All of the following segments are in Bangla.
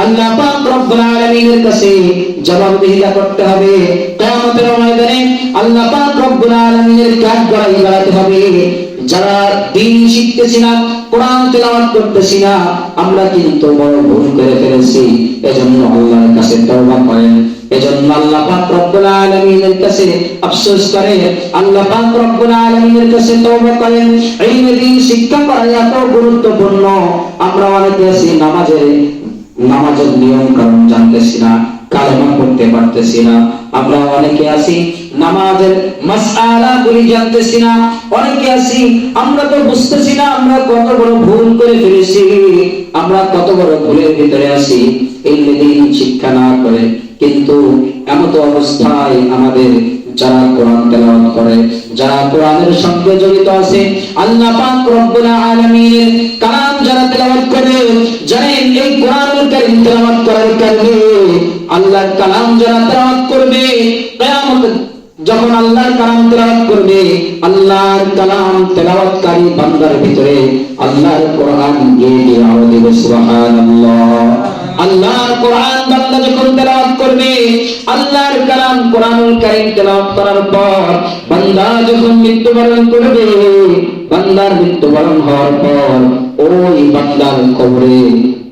আল্লাহ পাক রব্বুল আলামিনের কাছে জবাবদিহিতা করতে হবে। কিয়ামতের ময়দানে আল্লাহ পাক রব্বুল আলামিনের কাঠগড়ায় দাঁড়াতে হবে। যারা দ্বীন শিখতেছি না, কোরআন তেলাওয়াত করতেছি না, আমরা কিন্তু বড় ভুল করে ফেলেছি। এজন্য আল্লাহর কাছে তওবা করেন। এজন্য আল্লাহ পাক রব্বুল আলামিনের কাছে আফসোস করে, আল্লাহ পাক রব্বুল আলামিনের কাছে তওবা করেন। ইলমে দ্বীন শিক্ষা করা এত গুরুত্বপূর্ণ। আমরা অনেকে আছি নামাজের নিয়ম কানুন জানতেছি না, কালেমা পড়তে পারতেছি না। আমরা অনেকে আছি নামাজের মাসআলা গুলি জানতেছি না। অনেকে আছি আমরা তো বুঝতেছি না আমরা কত বড় ভুল করে ফেলেছি, আমরা কত বড় ভুলের ভিতরে আছি ইলমে দ্বীন শিক্ষা না করে। কিন্তু এমত অবস্থায় আমাদের যারা কোরআন তেলাওয়াত করে, যারা কোরআনের সঙ্গে জড়িত আছে, আল্লাহ পাক রব্বুল আলামিনের কালাম যারা তেলাওয়াত করে, জানেন এই কোরআনুল কারীম তেলাওয়াত করার কারণে আল্লাহর কালাম যারা তেলাওয়াত করবে, কিয়ামত যখন আল্লাহর কালাম তেলাওয়াত করবে, আল্লাহর কালাম তেলাওয়াতকারী বান্দার ভিতরে আল্লাহর কোরআন গিয়ে গিয়ে আওয়াজ দিবে সুবহানাল্লাহ। আল্লাহর কোরআন বান্দা যখন তেলাওয়াত করবে, আল্লাহর কালাম কোরআনুল কারীম তেলাওয়াত করার পর বান্দা যখন মৃত্যুবরণ করবে, বান্দার মৃত্যুবরণ হওয়ার পর ওই বান্দার কবরে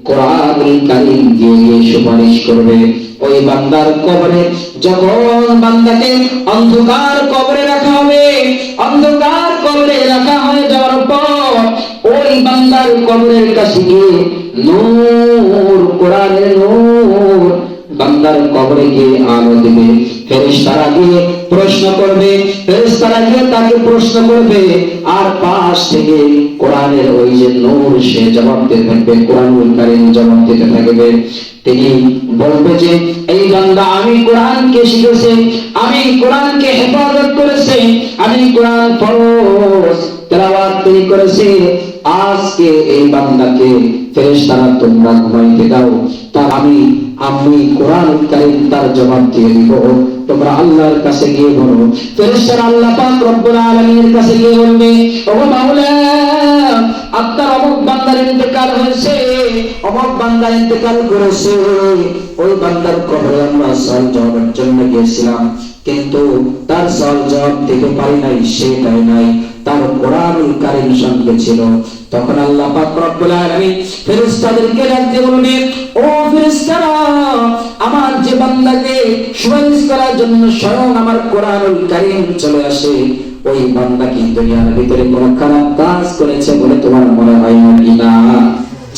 কোরআনুল কারীম গিয়ে সুপারিশ করবে। ওই বান্দার কবরে যখন বান্দাকে অন্ধকার কবরে রাখা হবে, অন্ধকার কবরে রাখা হয়ে যাওয়ার পর ওই বান্দার কবরের কাছে গিয়ে নূর, কোরআনের নূর বান্দার কবরে গিয়ে আলো দেবে। ফেরেশতারা গিয়ে প্রশ্ন করবে, ফেরেশতারা গিয়ে তাকে প্রশ্ন করবে, আর পাশ থেকে কোরআনের ওই যে নূর সে জবাব দিতে থাকবে, কোরআনুল কারীম জবাব দিতে থাকবে। তিনি বলবে যে এই বান্দা আমি কোরআনকে শিখেছে, আমি কোরআনকে হেফাজত করেছে, আমি কোরআন ফরজ তেলাওয়াত তিনি করেছে। আজকে এই বান্দাকে ফেরেশতারা তোমরা ঘুমাইতে দাও, তার আমি কোরআনুল কারীম তার জবাব দিয়ে দিব। তোমরা আল্লাহর কাছে গিয়ে বলো। ফেরেশতারা আল্লাহ পাক রব্বুল আলামিনের কাছে গিয়ে বলবে, ও মাওলা, আপনার অমুক বান্দার ইন্তেকাল হয়েছে, অমুক বান্দা ইন্তেকাল করেছে। ওই বান্দার কবরে আমরা সওয়াল জবাবের জন্য গিয়েছিলাম, কিন্তু তার সওয়াল জবাব দিতে পারি নাই, সেটাই নাই, তার কোরআনুল কারীম সঙ্গে ছিল। তখন আল্লাহ পাক রব্বুল আলামিন ফেরেশতাদেরকে ডাকতে বলবেন, ও ফেরেশতারা, আমার যে বান্দাকে সুপারিশ করার জন্য স্বয়ং আমার কোরআনুল কারীম চলে আসে, ওই বান্দা কি দুনিয়ার ভিতরে কোনো খারাপ কাজ করেছে বলে তোমার মনে হয় না?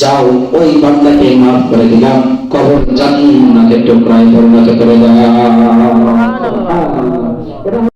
যাও ওই বান্দাকে মাফ করে দিলাম, কবর জান্নাতের টুকরায় পরিণত করে দাও।